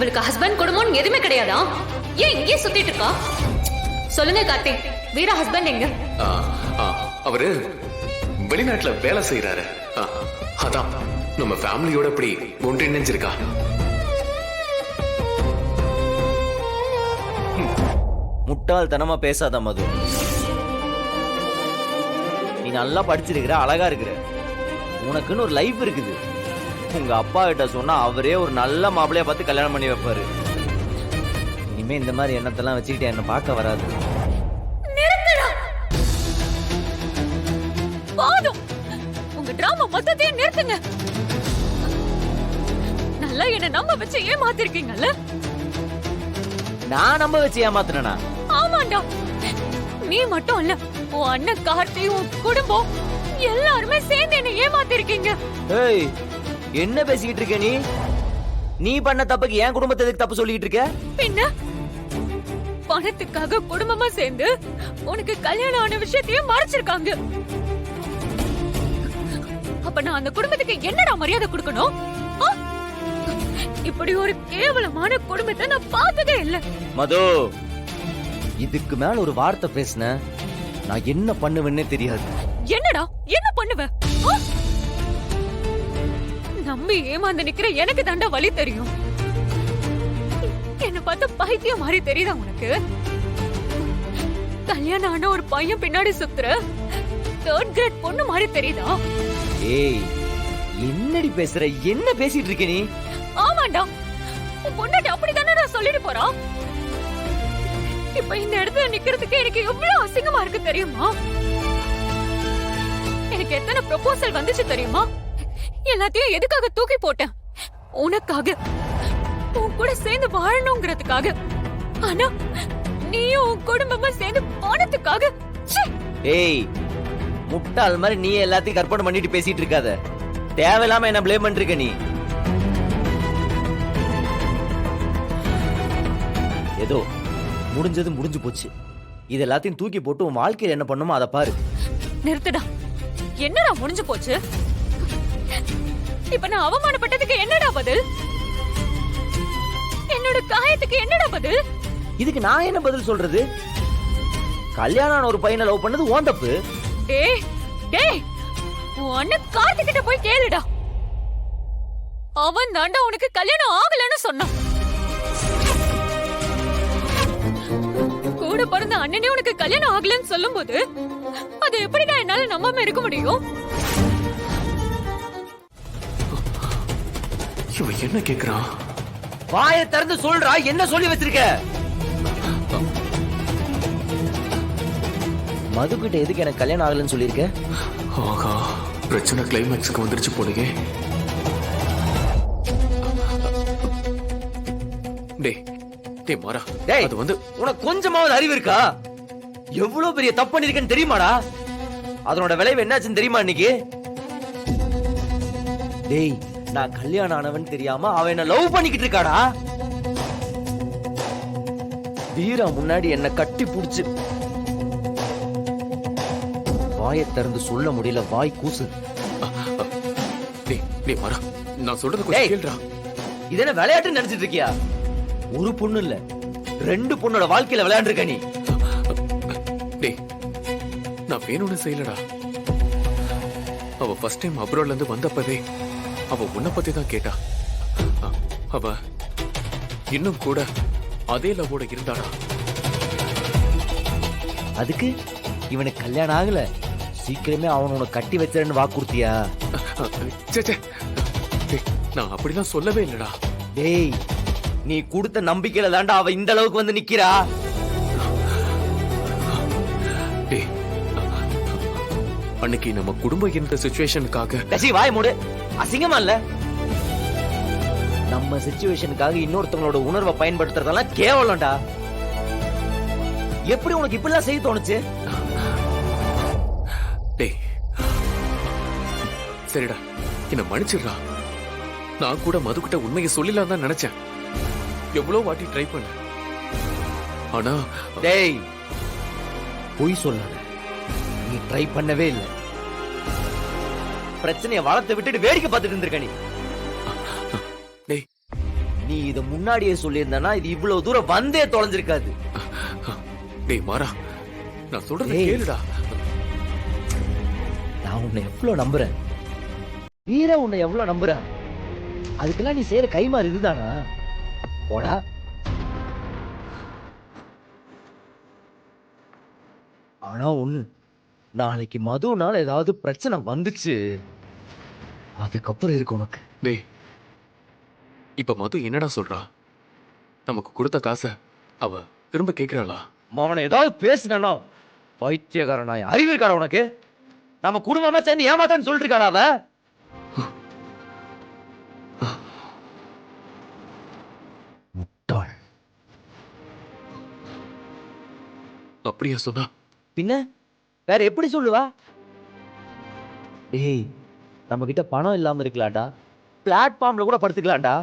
இவளுக்கு ஹஸ்பண்ட் குடும்பம் எதுவுமே கிடையாதா? ஏன் இங்கே சுத்திட்டு இருக்கா? சொல்லுங்க கார்த்திக், வீரா ஹஸ்பண்ட் எங்க? அவரு வெளிநாட்டுல வேலை செய்யறாரு. அதான் நம்ம ஃபேமிலியோட இப்படி ஒன்றிணைஞ்சிருக்கா. முட்டாள்தனமா பேசாத மது. நீ நல்லா படிச்சிருக்கிற, அழகா இருக்கிற, உனக்குன்னு ஒரு லைஃப் இருக்குது. உங்க அப்பா கிட்ட சொன்னா அவரே ஒரு நல்ல மாப்பிளைய பார்த்து கல்யாணம் பண்ணி வைப்பாரு. இனிமே இந்த மாதிரி எண்ணத்தெல்லாம் வச்சுக்கிட்டு என்ன பார்க்க வராது. போதும், உங்க டிராமா மொத்தத்தையும் நிறுத்துங்க. நல்லா என்ன நம்ப வச்சு ஏமாத்திருக்கீங்கல்ல? நான் நம்ப வச்சு ஏமாத்துனா? ஆமாண்டா, நீ மட்டும் இல்ல, உன் அண்ணன் கார்த்தி, உன் குடும்பம் எல்லாருமே சேர்ந்து என்ன ஏமாத்திருக்கீங்க. ஏய், என்ன பேசிக்கிட்டு இருக்க நீ? நீ பண்ண தப்புக்கு என் குடும்பத்தை எதுக்கு தப்பு சொல்லிட்டு இருக்க? பின்ன பணத்துக்காக குடும்பமா சேர்ந்து உனக்கு கல்யாணம் ஆன விஷயத்தையும் மறைச்சிருக்காங்க. அப்ப நான் அந்த குடும்பத்துக்கு என்னடா மரியாதை கொடுக்கணும்? இப்படி ஒரு கேவலமான குடும்பத்தை நான் பார்த்ததே இல்ல. மது, இதுக்கு மேல ஒரு வார்த்தை பேசின நான் என்ன பண்ணுவேன்னே தெரியாது. என்னடா என்ன பண்ணுவ? நம்பி ஏமாந்து நிக்கிற எனக்கு தாண்டா வழி தெரியும். என்ன பார்த்தா பைத்தியம் மாதிரி தெரியுதா உனக்கு? கல்யாணம் ஆன ஒரு பையன் பின்னாடி சுத்துற தேர்ட் கிரேட் பொண்ணு மாதிரி தெரியுதா? ஏய், என்னடி பேசுற? என்ன பேசிட்டு இருக்க நீ? ஆமாண்டா, உன் பொண்டாட்டி அப்படித்தானே சொல்லிட்டு போறா. இப்ப இந்த இடத்துல நிக்கிறதுக்கு எனக்கு எவ்வளவு அசிங்கமா இருக்கு தெரியுமா? எனக்கு எத்தனை ப்ரொபோசல் வந்துச்சு தெரியுமா? எல்லாத்தையும் எதுக்காக தூக்கி போட்டேன்? உனக்காக, உன் கூட சேர்ந்து வாழணுங்கிறதுக்காக. ஆனா நீயும் உன் குடும்பமா சேர்ந்து போனதுக்காக. ஏய், முட்டாள் மாதிரி நீ எல்லாத்தையும் கற்பனை பண்ணிட்டு பேசிட்டு இருக்காத. தேவையில்லாம என்ன ப்ளேம் பண்ணிருக்க நீ. ஏதோ முடிஞ்சது முடிஞ்சு போச்சு. இது எல்லாத்தையும் தூக்கி போட்டு உன் வாழ்க்கையில் என்ன பண்ணுமோ அதை பாரு. நிறுத்துடா. என்னடா முடிஞ்சு போச்சு? இப்ப நான் அவமானப்பட்டதுக்கு என்னடா பதில்? என்னோட காயத்துக்கு என்னடா பதில்? இதுக்கு நான் என்ன பதில் சொல்றது? கல்யாணம் ஆன ஒரு பையனை லவ் பண்ணது உன் தப்பு. டேய் டேய், உன் அண்ணன் கார்த்திக் கிட்ட போய் கேளுடா. அவன் தாண்டா உனக்கு கல்யாணம் ஆகலன்னு சொன்னான். கூட பிறந்த அண்ணனே உனக்கு கல்யாணம் ஆகலன்னு சொல்லும்போது அது எப்படிடா என்னால நம்பாம இருக்க முடியும்? இவன் என்ன கேக்குறான்? வாயை திறந்து சொல்றா, என்ன சொல்லி வச்சிருக்க? மதுக்கிட்ட எதுக்கு எனக்கு கல்யாணம் ஆகலன்னு சொல்லிருக்க? ஆகா, பிரச்சனை கிளைமேக்ஸ்க்கு வந்துருச்சு போலயே. டேய் டேய் மாறா, டேய், அது வந்து உனக்கு கொஞ்சமாவது அறிவு இருக்கா? எவ்வளவு பெரிய தப்பு பண்ணிருக்கேன்னு தெரியுமாடா? அதனோட விளைவு என்னாச்சுன்னு தெரியுமா இன்னைக்கு? டேய், நான் கல்யாணம் ஆனவன் தெரியாம அவன் என்ன லவ் பண்ணிக்கிட்டு இருக்காடா. வீரா முன்னாடி என்ன கட்டி புடிச்சு வாயை திறந்து சொல்ல முடியல, வாய் கூசு. டேய் டேய் மாறா, நான் சொல்றது கொஞ்சம் கேளுடா. இது என்ன விளையாட்டு நினைச்சிட்டு இருக்கியா? ஒரு பொண்ணு இல்ல, 2 பொண்ணோட வாழ்க்கையில விளையாண்டு இருக்க நீ. டேய், நான் வேணும்னு செய்யலடா. அவ ஃபர்ஸ்ட் டைம் அப்ராட்ல இருந்து வந்தப்பவே அவ உன்னை பத்தி தான் கேட்டா. அவ இன்னும் கூட அதே லவோட இருந்தாடா. அதுக்கு இவனுக்கு கல்யாணம் ஆகல, சீக்கிரமே அவன் உனக்கு கட்டி வச்சிருன்னு வாக்குறுத்தியா? நான் அப்படிலாம் சொல்லவே இல்லடா. டேய், நீ கொடுத்த நம்பிக்கையில தாண்டா அவ இந்த அளவுக்கு வந்து நிக்கிறா. டேய், அன்னைக்கு நம்ம குடும்ப இந்த சிச்சுவேஷனுக்காக. டேய், வாய் மூடு. அசிங்கமா இல்ல? நம்ம சிச்சுவேஷனுக்காக இன்னொருத்தவங்களோட உணர்வை பயன்படுத்துறதெல்லாம் கேவலம்டா. எப்படி உனக்கு இப்படிலாம் செய்ய தோணுச்சு? டேய், சரிடா, என்ன மன்னிச்சிடுறா. நான் கூட மதுக்கிட்ட உண்மையை சொல்லலாம் தான் நினைச்சேன். எவ்வளவு வாட்டி ட்ரை பண்ண. ஆனா டேய், பொய் சொல்லாத. நீ ட்ரை பண்ணவே இல்லை. பிரச்சனையை வளர்த்து விட்டுட்டு வேடிக்கை பார்த்துட்டு இருந்திருக்க நீ. டேய், நீ இத முன்னாடியே சொல்லியிருந்தனா இது இவ்வளவு தூரம் வந்தே தொலைஞ்சிருக்காது. டேய் மாறா, நான் சொல்றத டேய். கேளுடா. நான் உன்னை எவ்வளவு நம்புறேன், வீர உன்னை எவ்வளவு நம்புறேன். அதுக்கெல்லாம் நீ செய்யற கைமாறு இதுதானா? போடா. ஆனா ஒண்ணு, நாளைக்கு மதுனால ஏதாவது பிரச்சனை வந்துச்சு, அதுக்கப்புறம் இருக்கு உனக்கு. டேய், இப்ப மது என்னடா சொல்றா? நமக்கு கொடுத்த காசை அவ திரும்ப கேக்குறாளா? அவனை ஏதாவது பேசுனா பைத்தியக்காரன் நாய், அறிவு இருக்காடா உனக்கு? நம்ம குடும்பமா சேர்ந்து ஏமாத்தான்னு சொல்லிட்டு இருக்காடா அவ. முட்டாள். அப்படியா சொன்னா? பின்ன வேற எப்படி சொல்லுவா? டேய், நம்ம கிட்ட பணம் இல்லாம இருக்கலாம்டா, பிளாட்ஃபார்ம்ல கூட படுத்துக்கலாம்டா.